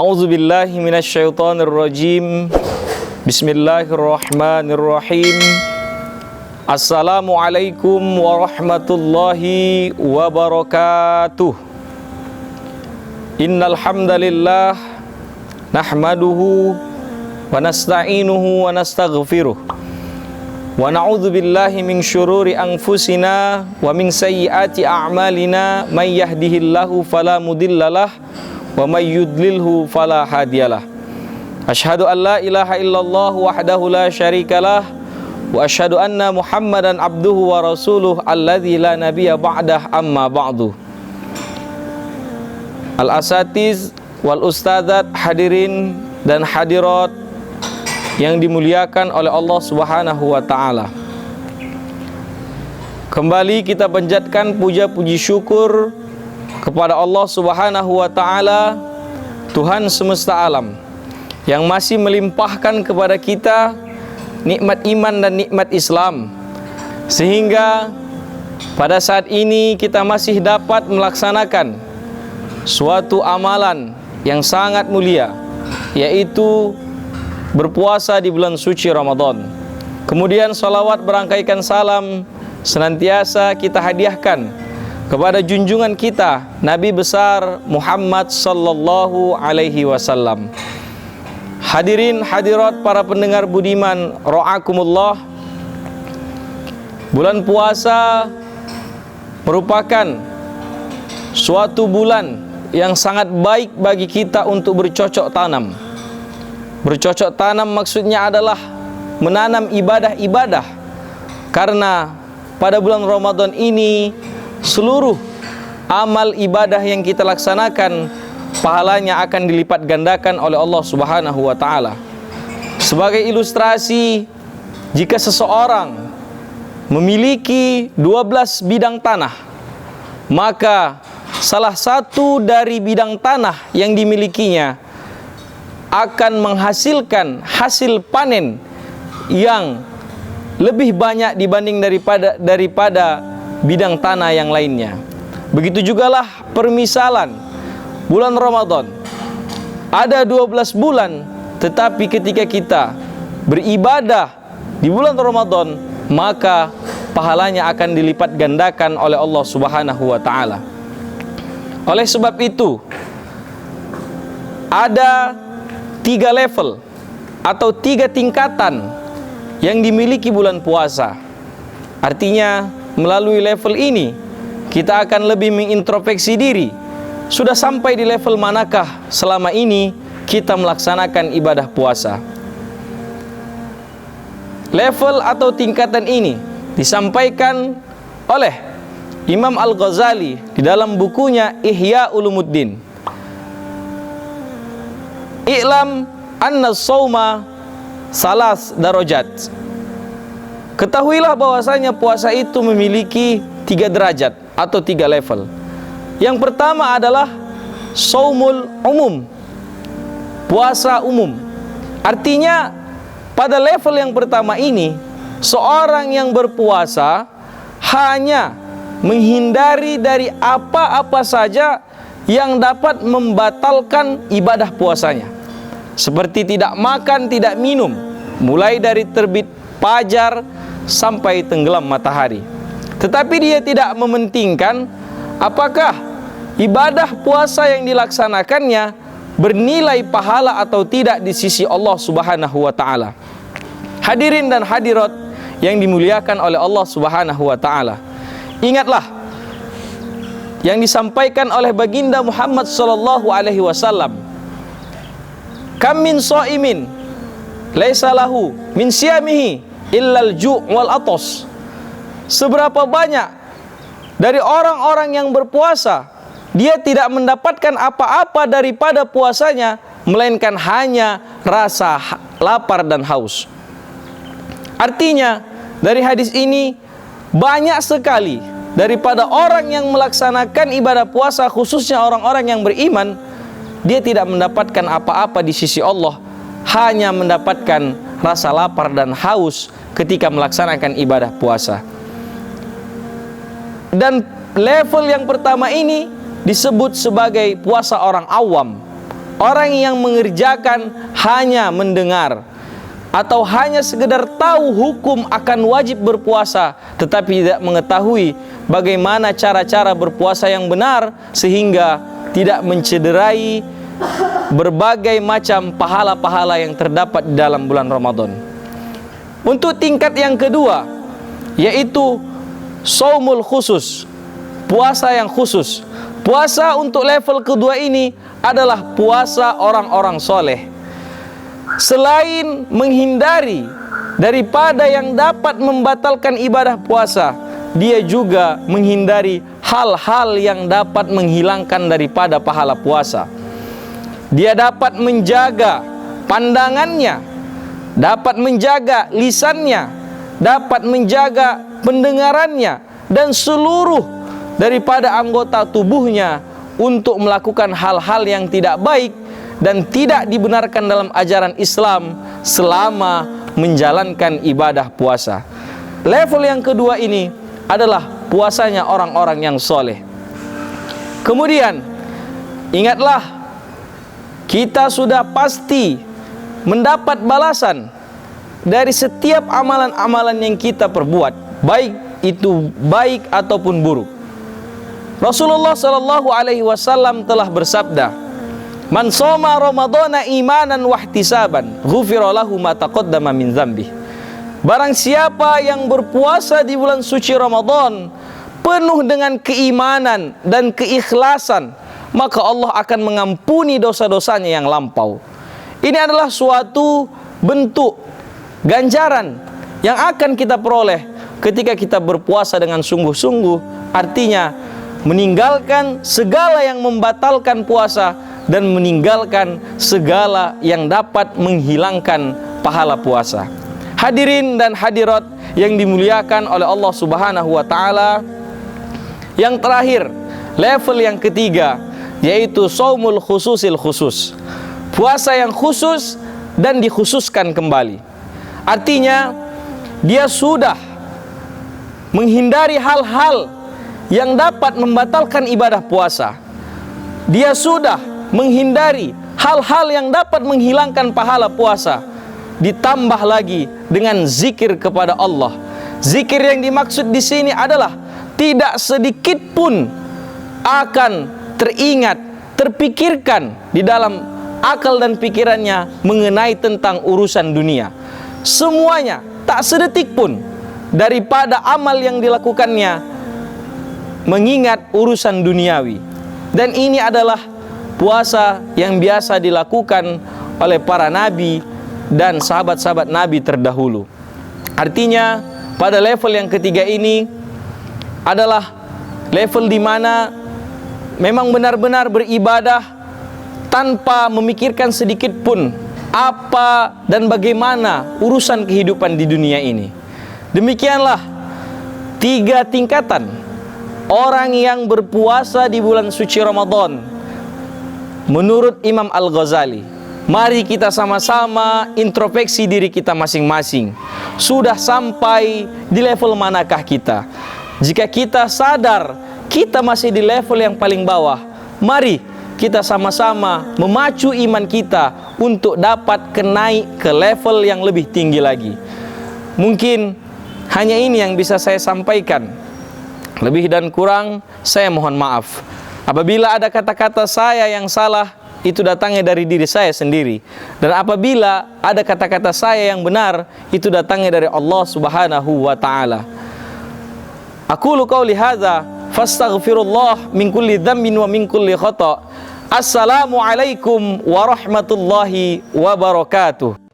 A'udzu billahi minasyaitonir rajim. Bismillahirrahmanirrahim. Assalamualaikum warahmatullahi wabarakatuh. Innal hamdalillah nahmaduhu wa nasta'inuhu wa nastaghfiruh. Wa na'udzu billahi min syururi anfusina wa min sayyiati a'malina may yahdihillahu fala mudhillalah wa may yudlilhu fala hadiyalah. Asyhadu an la ilaha illallah wahdahu la syarikalah wa asyhadu anna Muhammadan abduhu wa rasuluh alladzi la nabiyya ba'dah, amma ba'du. Al-asatiz wal ustadzat, hadirin dan hadirat yang dimuliakan oleh Allah Subhanahu wa taala. Kembali kita panjatkan puja puji syukur kepada Allah Subhanahu wa taala, Tuhan semesta alam, yang masih melimpahkan kepada kita nikmat iman dan nikmat Islam, sehingga pada saat ini kita masih dapat melaksanakan suatu amalan yang sangat mulia, yaitu berpuasa di bulan suci Ramadan. Kemudian salawat berangkaikan salam senantiasa kita hadiahkan kepada junjungan kita Nabi besar Muhammad sallallahu alaihi wasallam. Hadirin hadirat para pendengar budiman ra'akumullah, bulan puasa merupakan suatu bulan yang sangat baik bagi kita untuk bercocok tanam. Bercocok tanam maksudnya adalah menanam ibadah-ibadah, karena pada bulan Ramadan ini seluruh amal ibadah yang kita laksanakan pahalanya akan dilipat gandakan oleh Allah Subhanahu wa taala. Sebagai ilustrasi, jika seseorang memiliki 12 bidang tanah, maka salah satu dari bidang tanah yang dimilikinya akan menghasilkan hasil panen yang lebih banyak dibanding daripada bidang tanah yang lainnya. Begitu jugalah permisalan bulan Ramadan. Ada 12 bulan, tetapi ketika kita beribadah di bulan Ramadan, maka pahalanya akan dilipat gandakan oleh Allah Subhanahu wa taala. Oleh sebab itu, ada 3 level atau 3 tingkatan yang dimiliki bulan puasa. Artinya, melalui level ini kita akan lebih mengintrospeksi diri. Sudah sampai di level manakah selama ini kita melaksanakan ibadah puasa? Level atau tingkatan ini disampaikan oleh Imam Al-Ghazali di dalam bukunya Ihya Ulumuddin. I'lam anna shauma salas darajat. Ketahuilah bahwasanya puasa itu memiliki 3 derajat atau 3 level. Yang pertama adalah shaumul umum, puasa umum. Artinya pada level yang pertama ini, seorang yang berpuasa hanya menghindari dari apa-apa saja yang dapat membatalkan ibadah puasanya, seperti tidak makan, tidak minum, mulai dari terbit fajar sampai tenggelam matahari. Tetapi dia tidak mementingkan apakah ibadah puasa yang dilaksanakannya bernilai pahala atau tidak di sisi Allah Subhanahu wa taala. Hadirin dan hadirat yang dimuliakan oleh Allah Subhanahu wa taala, ingatlah yang disampaikan oleh baginda Muhammad sallallahu alaihi wasallam, kam min shaimin laisa lahu min siyamihi illal ju' wal atos. Seberapa banyak dari orang-orang yang berpuasa, dia tidak mendapatkan apa-apa daripada puasanya, melainkan hanya rasa lapar dan haus. Artinya, dari hadis ini banyak sekali daripada orang yang melaksanakan ibadah puasa, khususnya orang-orang yang beriman, dia tidak mendapatkan apa-apa di sisi Allah, hanya mendapatkan rasa lapar dan haus ketika melaksanakan ibadah puasa. Dan level yang pertama ini disebut sebagai puasa orang awam, Orang yang mengerjakan hanya mendengar atau hanya sekedar tahu hukum akan wajib berpuasa, tetapi tidak mengetahui bagaimana cara-cara berpuasa yang benar, sehingga tidak mencederai berbagai macam pahala-pahala yang terdapat di dalam bulan Ramadan. Untuk tingkat yang kedua, yaitu shaumul khusus, puasa yang khusus. Puasa untuk level kedua ini adalah puasa orang-orang soleh. Selain menghindari daripada yang dapat membatalkan ibadah puasa, dia juga menghindari hal-hal yang dapat menghilangkan daripada pahala puasa. Dia dapat menjaga pandangannya, dapat menjaga lisannya, dapat menjaga pendengarannya, dan seluruh daripada anggota tubuhnya untuk melakukan hal-hal yang tidak baik dan tidak dibenarkan dalam ajaran Islam selama menjalankan ibadah puasa. Level yang kedua ini adalah puasanya orang-orang yang soleh. Kemudian ingatlah, kita sudah pasti mendapat balasan dari setiap amalan-amalan yang kita perbuat, baik itu baik ataupun buruk. Rasulullah sallallahu alaihi wasallam telah bersabda, "Man shoma Ramadhana imanan wa ihtisaban, ghufira lahu ma taqaddama min dzambi." Barang siapa yang berpuasa di bulan suci Ramadan penuh dengan keimanan dan keikhlasan, maka Allah akan mengampuni dosa-dosanya yang lampau. Ini adalah suatu bentuk ganjaran yang akan kita peroleh ketika kita berpuasa dengan sungguh-sungguh. Artinya meninggalkan segala yang membatalkan puasa dan meninggalkan segala yang dapat menghilangkan pahala puasa. Hadirin dan hadirat yang dimuliakan oleh Allah Subhanahu wa taala, yang terakhir, level yang ketiga, yaitu shaumul khususil khusus. Puasa yang khusus dan dikhususkan kembali. Artinya dia sudah menghindari hal-hal yang dapat membatalkan ibadah puasa. Dia sudah menghindari hal-hal yang dapat menghilangkan pahala puasa. Ditambah lagi dengan zikir kepada Allah. Zikir yang dimaksud di sini adalah tidak sedikit pun akan teringat, terpikirkan di dalam akal dan pikirannya mengenai tentang urusan dunia. Semuanya, tak sedetik pun daripada amal yang dilakukannya mengingat urusan duniawi. Dan ini adalah puasa yang biasa dilakukan oleh para nabi dan sahabat-sahabat nabi terdahulu. Artinya pada level yang ketiga ini adalah level di mana memang benar-benar beribadah tanpa memikirkan sedikit pun apa dan bagaimana urusan kehidupan di dunia ini. Demikianlah 3 tingkatan orang yang berpuasa di bulan suci Ramadan menurut Imam Al-Ghazali. Mari kita sama-sama introspeksi diri kita masing-masing. Sudah sampai di level manakah kita? Jika kita sadar kita masih di level yang paling bawah, mari kita sama-sama memacu iman kita untuk dapat naik ke level yang lebih tinggi lagi. Mungkin hanya ini yang bisa saya sampaikan. Lebih dan kurang saya mohon maaf. Apabila ada kata-kata saya yang salah, itu datangnya dari diri saya sendiri. Dan apabila ada kata-kata saya yang benar, itu datangnya dari Allah Subhanahu wa taala. Aqulu qauli hadza fastaghfirullah min kulli dzambin wa min kulli khata'. Assalamualaikum warahmatullahi wabarakatuh.